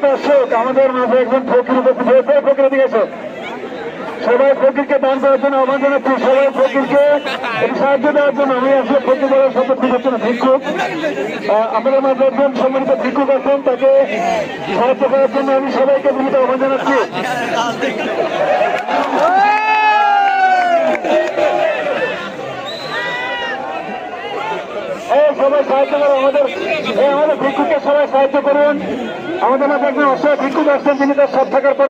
দর্শক আমাদের মাঝে একজন ফকির উপস্থিত হয়েছে। ফকির দিকে এসো। সবাই ফকিরকে দান করার জন্য আহ্বান জানাচ্ছি। সবাই ফকিরকে সাহায্য দেওয়ার জন্য। আমি আসলে ফকির বলার শব্দ ঠিক হচ্ছে না, ভিক্ষুক। আমাদের মাঝে একজন সম্মানিত ভিক্ষুক আছেন, তাকে সাহায্য করার জন্য আমি সবাইকে বিনীত আহ্বান জানাচ্ছি। সবাই সাহায্য করুন, আমাদের ভিক্ষুককে সবাই সাহায্য করুন। আমাদের মাঝে একজন অসহায় ভিক্ষুক আসছেন, যিনি তার সব থাকার